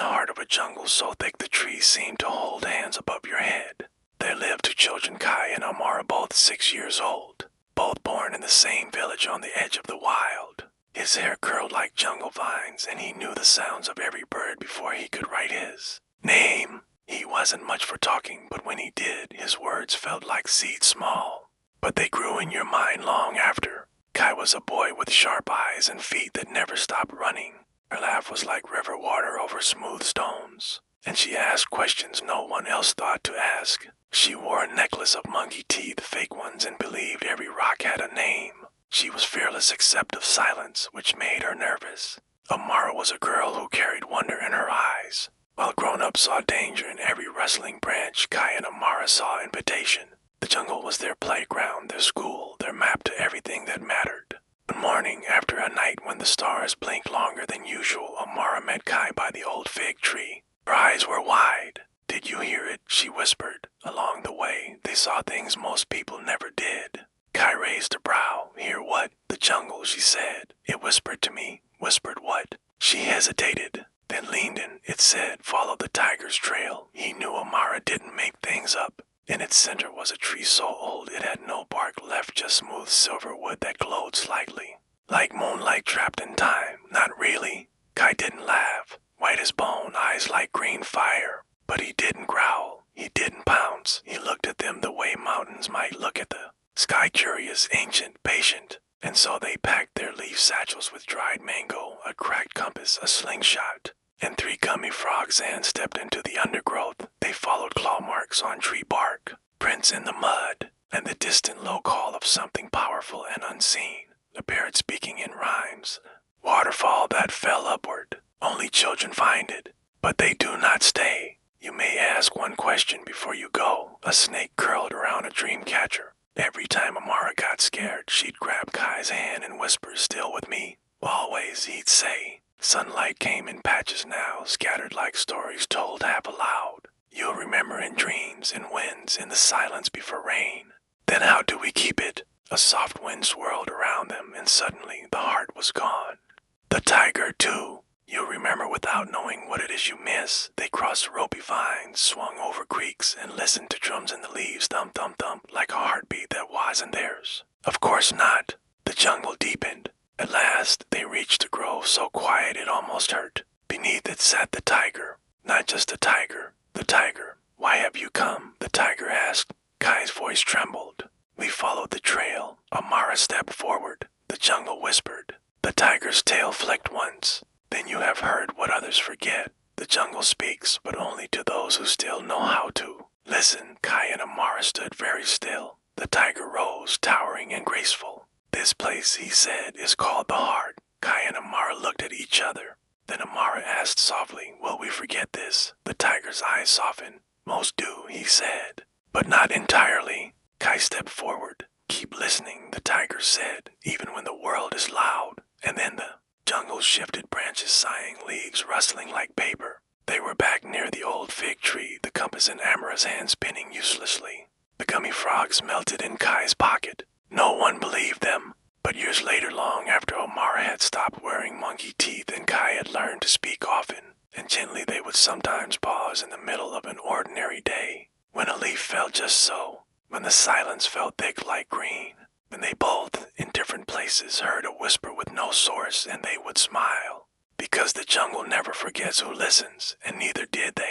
the heart of a jungle so thick the trees seemed to hold hands above your head, there lived 2 children, Kai and Amara, both 6 years old, both born in the same village on the edge of the wild. His hair curled like jungle vines, and he knew the sounds of every bird before he could write his name. He wasn't much for talking, but when he did, his words felt like seeds small, but they grew in your mind long after. Kai was a boy with sharp eyes and feet that never stopped running. Her laugh was like river water over smooth stones, and she asked questions no one else thought to ask. She wore a necklace of monkey teeth, fake ones, and believed every rock had a name. She was fearless except of silence, which made her nervous. Amara was a girl who carried wonder in her eyes. While grown-ups saw danger in every rustling branch, Kai and Amara saw invitation. The jungle was their playground, their school, their map to everything that mattered. One morning, after a night when the stars blinked longer than usual, Amara met Kai by the old fig tree. Her eyes were wide. "Did you hear it?" she whispered. Along the way, they saw things most people never did. Kai raised a brow. "Hear what?" "The jungle," she said. "It whispered to me." "Whispered what?" She hesitated, then leaned in. "It said, follow the tiger's trail." He knew Amara didn't make things up. In its center was a tree so old it had no bark left, just smooth silver wood that glowed slightly, like moonlight trapped in time. "Not really." Kai didn't laugh. White as bone, eyes like green fire. But he didn't growl. He didn't pounce. He looked at them the way mountains might look at the sky, curious, ancient, patient. And so they packed their leaf satchels with dried mango, a cracked compass, a slingshot, and 3 gummy frogs, and stepped into the undergrowth. They followed claw marks on tree bark, prints in the mud, and the distant low call of something powerful and unseen, a parrot speaking in rhymes. Waterfall that fell upward. Only children find it, but they do not stay. You may ask one question before you go. A snake curled around a dream catcher. Every time Amara got scared, she'd grab Kai's hand and whisper, "Still with me?" "Always," he'd say. Sunlight came in patches now, scattered like stories told half aloud. You'll remember in dreams, in winds, in the silence before rain. Then how do we keep it? A soft wind swirled around them, and suddenly the heart was gone. The tiger, too. You'll remember without knowing what it is you miss. They crossed ropey vines, swung over creeks, and listened to drums in the leaves, thump, thump, thump, like a heartbeat that wasn't theirs. Of course not. The jungle deepened. At last, they reached a grove so quiet it almost hurt. Beneath it sat the tiger. Not just a tiger, the tiger. "Why have you come?" the tiger asked. Kai's voice trembled. "We followed the trail." Amara stepped forward. The jungle whispered. The tiger's tail flicked once. "Then you have heard what others forget. The jungle speaks, but only to those who still know how to. Listen." Kai and Amara stood very still. The tiger rose, towering and graceful. "This place," he said, "is called the heart." Kai and Amara looked at each other. Then Amara asked softly, "Will we forget this?" The tiger's eyes softened. "Most do," he said, "but not entirely." Kai stepped forward. "Keep listening," the tiger said, "even when the world is loud." And then the jungle shifted, branches sighing, leaves rustling like paper. They were back near the old fig tree, the compass in Amara's hand spinning uselessly. The gummy frogs melted in Kai's pocket. No one believed them. But years later, long after Amara had stopped wearing monkey teeth and Kai had learned to speak often and gently, they would sometimes pause in the middle of an ordinary day, when a leaf fell just so, when the silence felt thick like green, when they both, in different places, heard a whisper with no source, and they would smile. Because the jungle never forgets who listens, and neither did they.